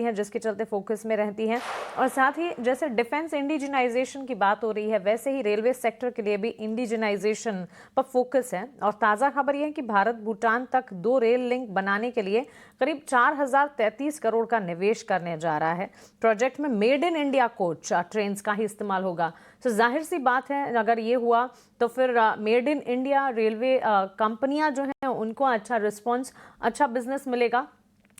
हैं, जिसके चलते फोकस में रहती हैं। और साथ ही जैसे डिफेंस इंडिजिनाइजेशन की बात हो रही है, वैसे ही रेलवे सेक्टर के लिए भी इंडिजिनाइजेशन पर फोकस है। और ताज़ा खबर यह है कि भारत भूटान तक 2 रेल लिंक बनाने के लिए करीब 4033 करोड़ का निवेश करने जा रहा है। प्रोजेक्ट में made in India coach train का ही इस्तेमाल होगा। तो जाहिर सी बात है, अगर ये हुआ तो फिर मेड इन इंडिया रेलवे कंपनियां जो हैं उनको अच्छा रिस्पॉन्स, अच्छा बिजनेस मिलेगा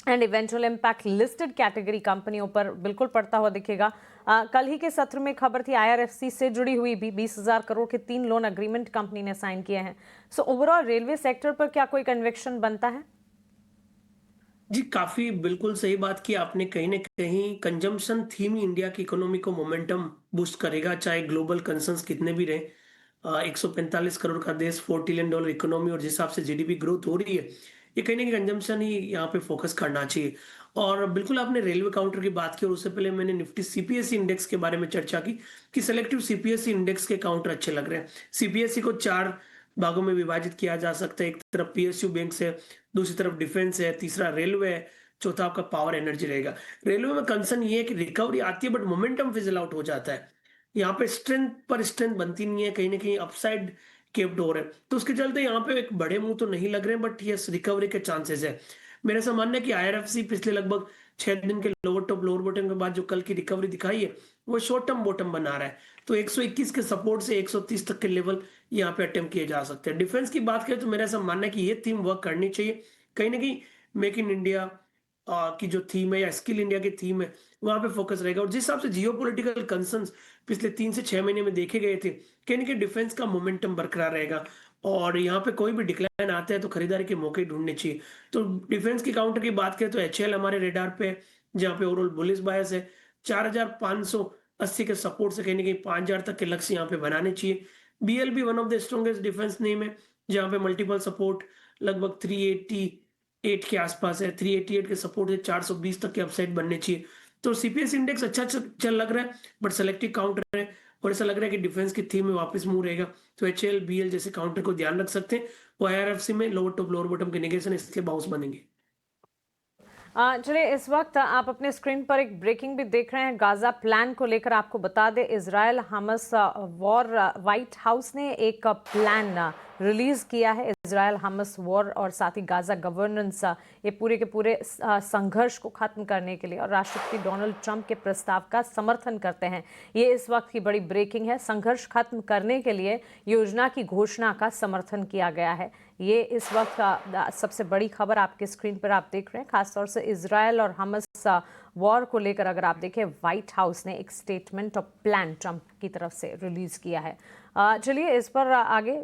and eventual impact listed category कंपनियों पर बिल्कुल पड़ता हुआ दिखेगा। कल ही के सत्र में खबर थी आईआरएफसी से जुड़ी हुई भी 20,000 करोड़ के 3 लोन अग्रीमेंट कंपनी ने साइन किए हैं। सो ओवरऑल रेलवे सेक्टर पर क्या कोई कन्विक्शन बनता है? जी, काफ़ी बिल्कुल सही बात की आपने। कहीं न कहीं कंजम्पशन थीम ही इंडिया की इकोनॉमी को मोमेंटम बूस्ट करेगा, चाहे ग्लोबल कंसर्न्स कितने भी रहें। 145 करोड़ का देश, $4 ट्रिलियन इकोनॉमी और जिस हिसाब से जीडीपी ग्रोथ हो रही है, ये कहीं न कहीं कंजम्पशन ही यहाँ पे फोकस करना चाहिए। और बिल्कुल आपने रेलवे काउंटर की बात की और उससे पहले मैंने निफ्टी सीपीएसई इंडेक्स के बारे में चर्चा की कि सेलेक्टिव सीपीएसई इंडेक्स के काउंटर अच्छे लग रहे हैं। सीपीएसई को 4 भागों में विभाजित किया जा सकता है। एक तरफ पीएसयू बैंक्स है, दूसरी तरफ डिफेंस है, तीसरा रेलवे है, चौथा आपका पावर एनर्जी रहेगा। रेलवे में कंसर्न ये है कि रिकवरी आती है बट मोमेंटम फिजल आउट हो जाता है। यहाँ पे स्ट्रेंथ पर स्ट्रेंथ बनती नहीं है, कहीं न कहीं अपसाइड केप्ड हो रहा है। तो उसके चलते यहाँ पे एक बड़े मुँह तो नहीं लग रहे हैं बट यस रिकवरी के चांसेस है। मेरा ऐसा मानना है कि आईआरएफसी पिछले लगभग 6 दिन के लोअर टॉप लोअर बॉटम के बाद जो कल की रिकवरी दिखाई है, वो शॉर्ट टर्म बॉटम बना रहा है। तो 121 के सपोर्ट से 130 तक के लेवल यहाँ पे अटेम्प्ट किए जा सकते हैं। डिफेंस की बात करें तो मेरा ऐसा मानना है कि ये थीम वर्क करनी चाहिए। कहीं न कहीं मेक इन इंडिया की जो थीम है या स्किल इंडिया की थीम है, वहाँ पे फोकस रहेगा। और जिस हिसाब से जियोपॉलिटिकल कंसर्न्स पिछले 3 से 6 महीने में देखे गए थे, कहीं न कहीं डिफेंस का मोमेंटम बरकरार रहेगा। और यहाँ पे कोई भी डिक्लाइन आता है तो खरीदारी के मौके ढूँढने चाहिए। तो डिफेंस की काउंटर की बात करें तो एचएएल हमारे रडार पे है, जहाँ पे ओवरऑल बुलिश बायस है। 4,580 के सपोर्ट से कहीं न कहीं 5,000 तक के लक्ष्य यहाँ पे बनाने चाहिए। BLB one of the strongest defence name है, जहाँ पे मल्टीपल सपोर्ट लगभग 388 के आसपास है। 388 के सपोर्ट से 420 तक के अपसाइड बनने चाहिए। तो सीपीएस इंडेक्स अच्छा चल लग रहा है बट सेलेक्टिव काउंटर है और ऐसा लग रहा है कि डिफेंस की थीम में वापस मूव रहेगा। तो एचएल बीएल जैसे काउंटर को ध्यान रख सकते हैं। वो आईआरएफसी में लोअर टॉप लोअर बॉटम के नेगेशन इसलिए बाउंस बनेंगे। चलिए, इस वक्त आप अपने स्क्रीन पर एक ब्रेकिंग भी देख रहे हैं गाजा प्लान को लेकर। आपको बता दें, Israel Hamas war, white house ने एक प्लान रिलीज किया है इजराइल हमास वॉर और साथ ही गाजा गवर्नेंस, ये पूरे के पूरे संघर्ष को खत्म करने के लिए और राष्ट्रपति डोनाल्ड ट्रंप के प्रस्ताव का समर्थन करते हैं। ये इस वक्त की बड़ी ब्रेकिंग है। संघर्ष खत्म करने के लिए योजना की घोषणा का समर्थन किया गया है। ये इस वक्त सबसे बड़ी खबर आपके स्क्रीन पर आप देख रहे हैं। खासतौर से इजराइल और हमास वॉर को लेकर अगर आप देखें, व्हाइट हाउस ने एक स्टेटमेंट ऑफ प्लान ट्रंप की तरफ से रिलीज किया है। चलिए इस पर आगे